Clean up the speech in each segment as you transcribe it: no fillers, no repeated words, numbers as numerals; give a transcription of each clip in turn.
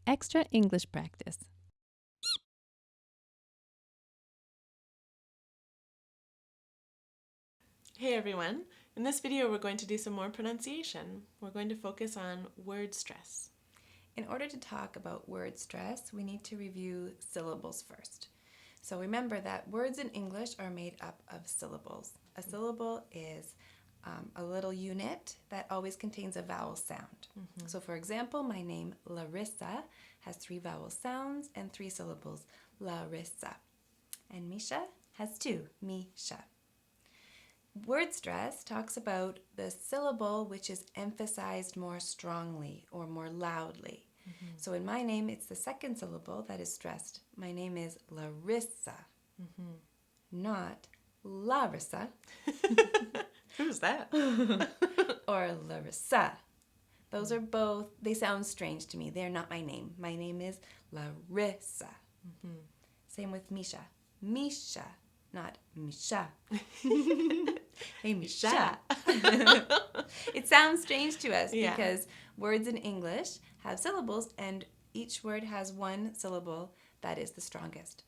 extra English practice. Hey everyone! In this video we're going to do some more pronunciation. We're going to focus on word stress. In order to talk about word stress, we need to review syllables first. So remember that words in English are made up of syllables. A syllable is a little unit that always contains a vowel sound. So for example, my name Larissa has 3 vowel sounds and 3 syllables, Larissa. And Misha has 2, Misha. Word stress talks about the syllable which is emphasized more strongly or more loudly. So in my name, it's the second syllable that is stressed. My name is Larissa, not Larissa. Who's that? Or Larissa. Those are both, they sound strange to me. They're not my name. My name is Larissa. Same with Misha. Misha, not Misha. Hey, Misha. It sounds strange to us because words in English have syllables and each word has one syllable that is the strongest.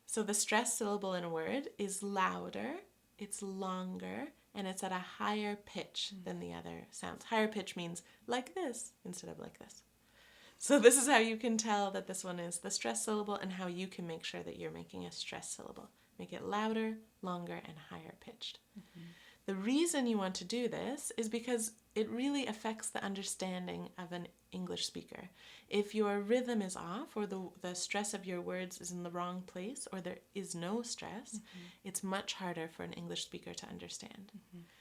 So the stressed syllable in a word is louder, it's longer, and it's at a higher pitch than the other sounds. Higher pitch means like this instead of like this. So this is how you can tell that this one is the stressed syllable and how you can make sure that you're making a stressed syllable. Make it louder, longer, and higher pitched. The reason you want to do this is because it really affects the understanding of an English speaker. If your rhythm is off or the stress of your words is in the wrong place or there is no stress, it's much harder for an English speaker to understand.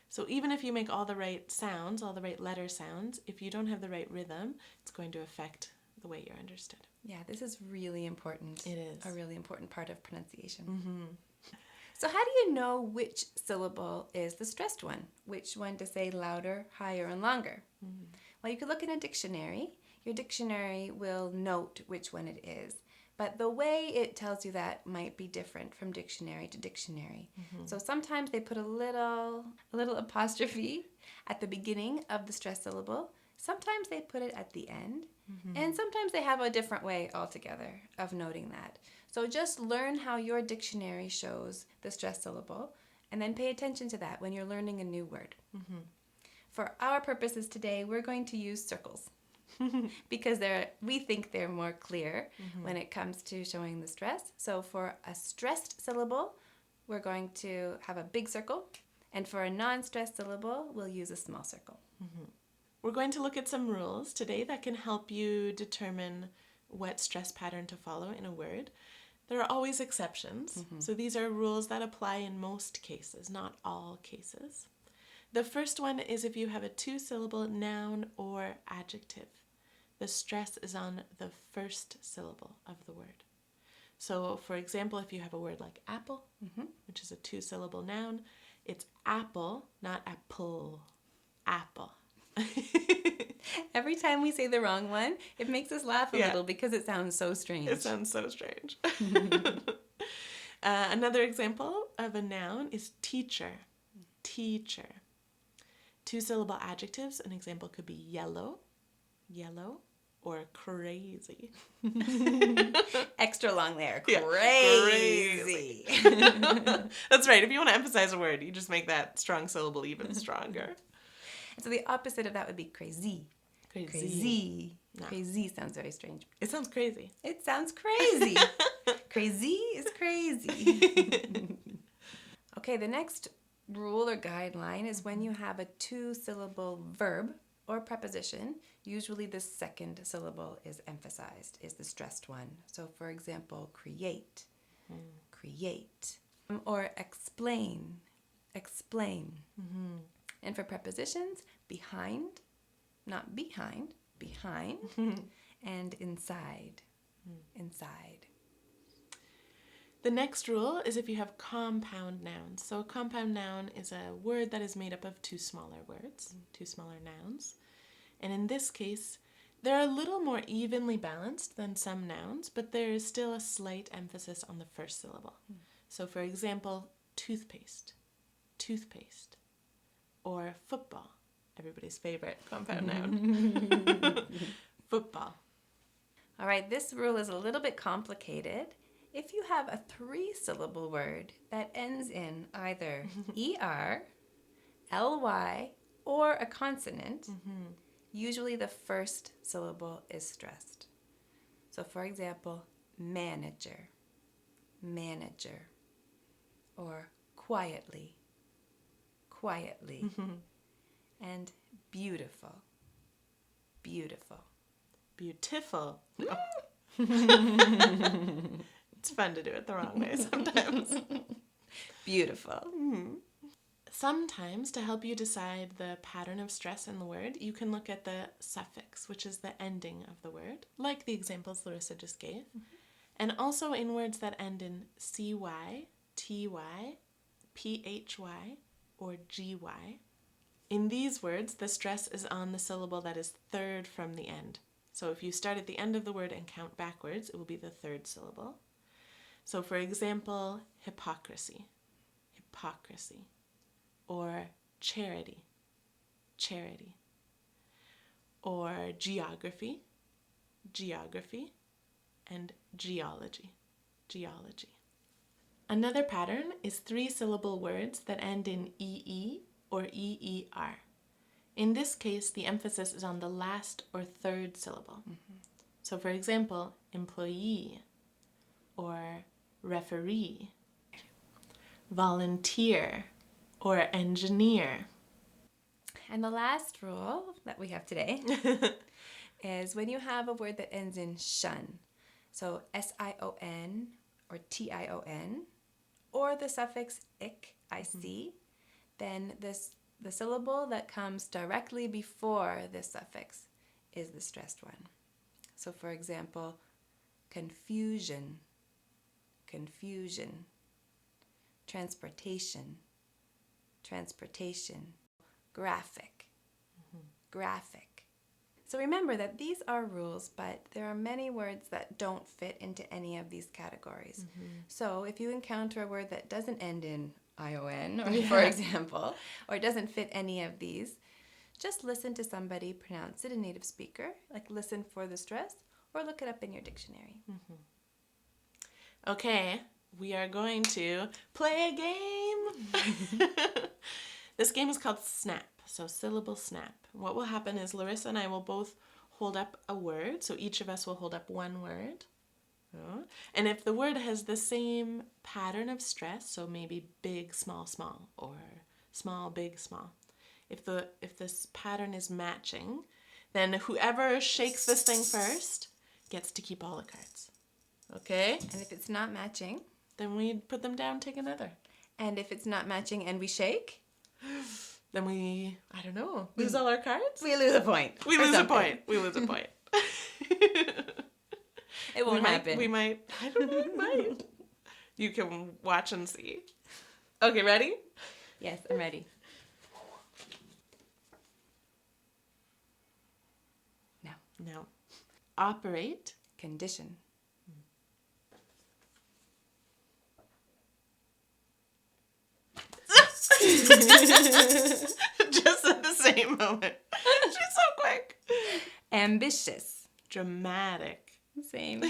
So even if you make all the right sounds, all the right letter sounds, if you don't have the right rhythm, it's going to affect the way you're understood. Yeah, this is really important. It is. A really important part of pronunciation. So how do you know which syllable is the stressed one? Which one to say louder, higher, and longer? Well, you could look in a dictionary. Your dictionary will note which one it is. But the way it tells you that might be different from dictionary to dictionary. So sometimes they put a little apostrophe at the beginning of the stressed syllable. Sometimes they put it at the end. And sometimes they have a different way altogether of noting that. So just learn how your dictionary shows the stressed syllable and then pay attention to that when you're learning a new word. For our purposes today, we're going to use circles because we think they're more clear when it comes to showing the stress. So for a stressed syllable, we're going to have a big circle. And for a non-stressed syllable, we'll use a small circle. We're going to look at some rules today that can help you determine what stress pattern to follow in a word. There are always exceptions, so these are rules that apply in most cases, not all cases. The first one is if you have a 2-syllable noun or adjective. The stress is on the first syllable of the word. So, for example, if you have a word like apple, which is a 2-syllable noun, it's apple, not apple. Apple. Every time we say the wrong one, it makes us laugh a little because it sounds so strange. It sounds so strange. Another example of a noun is teacher. Teacher. 2-syllable adjectives, an example could be yellow, yellow, or crazy. Extra long there. Yeah, Crazy. That's right. If you want to emphasize a word, you just make that strong syllable even stronger. So the opposite of that would be crazy. Crazy. No. Crazy sounds very strange. It sounds crazy. It sounds crazy. Crazy is crazy. Okay, the next rule or guideline is when you have a 2-syllable verb or preposition, usually the second syllable is emphasized, is the stressed one. So for example, create, create, or explain, explain. And for prepositions, behind, not behind, behind, and inside, inside. The next rule is if you have compound nouns. So a compound noun is a word that is made up of 2 smaller words, 2 smaller nouns. And in this case, they're a little more evenly balanced than some nouns, but there is still a slight emphasis on the first syllable. So for example, toothpaste, toothpaste, or football, everybody's favorite compound noun. Football. All right, this rule is a little bit complicated. If you have a 3-syllable word that ends in either ER, LY, or a consonant, usually the first syllable is stressed. So for example, manager, manager, or quietly, quietly, and beautiful, beautiful. Beautiful. Oh. It's fun to do it the wrong way sometimes. Beautiful. Sometimes, to help you decide the pattern of stress in the word, you can look at the suffix, which is the ending of the word, like the examples Larissa just gave. And also in words that end in CY, TY, PHY, or GY. In these words, the stress is on the syllable that is third from the end. So if you start at the end of the word and count backwards, it will be the third syllable. So for example, hypocrisy, hypocrisy, or charity, charity, or geography, geography, and geology, geology. Another pattern is 3-syllable words that end in EE or EER. In this case, the emphasis is on the last or third syllable. So for example, employee, or referee, volunteer, or engineer. And the last rule that we have today is when you have a word that ends in shun, so SION or TION, or the suffix ic, IC, then the syllable that comes directly before this suffix is the stressed one. So for example, confusion, confusion, transportation, transportation, graphic, graphic. So remember that these are rules, but there are many words that don't fit into any of these categories. So if you encounter a word that doesn't end in ION, or for example, or doesn't fit any of these, just listen to somebody pronounce it, a native speaker, like listen for the stress, or look it up in your dictionary. Okay, we are going to play a game. This game is called Snap, so syllable snap. What will happen is Larissa and I will both hold up a word, so each of us will hold up one word. And if the word has the same pattern of stress, so maybe big, small, small, or small, big, small, if this pattern is matching, then whoever shakes this thing first gets to keep all the cards. Okay? And if it's not matching, Then we put them down, take another. and if it's not matching and we shake, Then we, I don't know, lose all our cards? we lose a point. We or lose a something. point. We lose a point. It won't happen. We might, I don't know, we might. You can watch and see. Okay, ready? Yes, I'm ready. Now, No. Operate. condition. Just at the same moment. She's so quick. Ambitious. Dramatic. Same.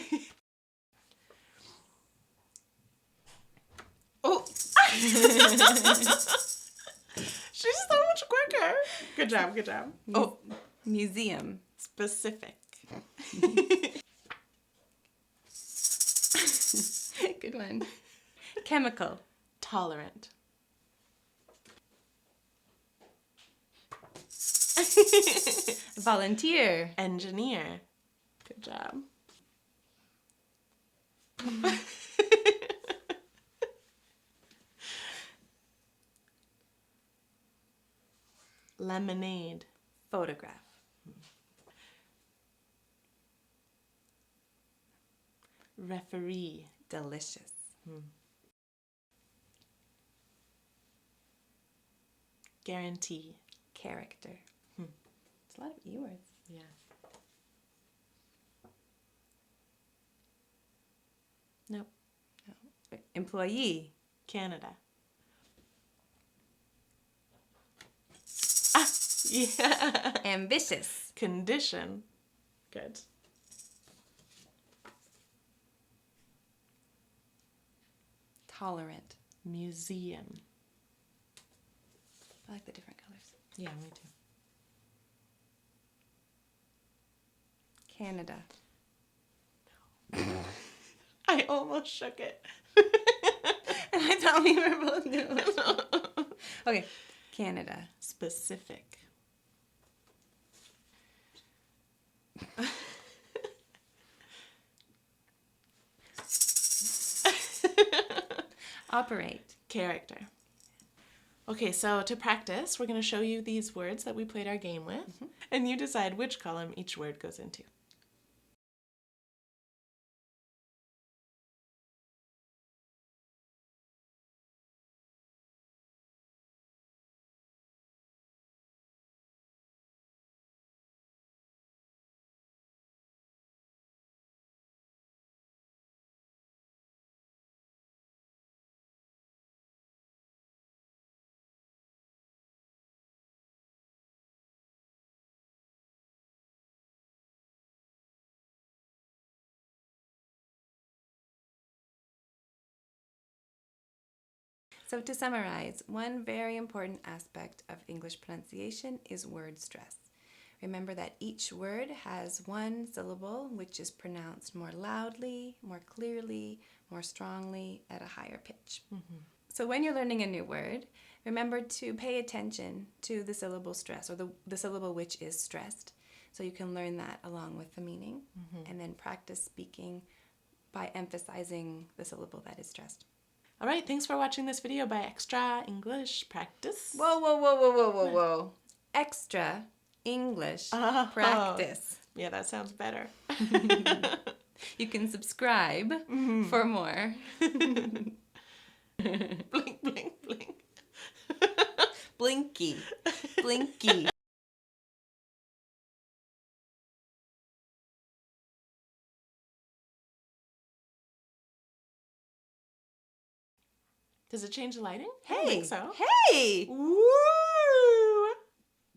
Oh. She's so much quicker. Good job, good job. Oh, Museum. specific. Good one. Chemical. Tolerant. Volunteer. Engineer. Good job. Lemonade. Photograph. Referee. Delicious. Guarantee. Character. It's a lot of E words. Yeah. Nope. Employee. Canada. Ah, yeah. Ambitious. Condition. Good. Tolerant. Museum. I like the different colors. Yeah, me too. Canada. I almost shook it. And I thought we were both doing it. Okay, Canada. Specific. Operate. Character. Okay, so to practice, we're going to show you these words that we played our game with, and you decide which column each word goes into. So to summarize, one very important aspect of English pronunciation is word stress. Remember that each word has one syllable which is pronounced more loudly, more clearly, more strongly, at a higher pitch. So when you're learning a new word, remember to pay attention to the syllable stress, or the syllable which is stressed, so you can learn that along with the meaning, and then practice speaking by emphasizing the syllable that is stressed. All right, thanks for watching this video by Extra English Practice. Whoa. Extra English practice. Yeah, that sounds better. You can subscribe for more. Blink, blink, blink. Blinky. Blinky. Does it change the lighting? I don't Hey. think so. Hey. Woo!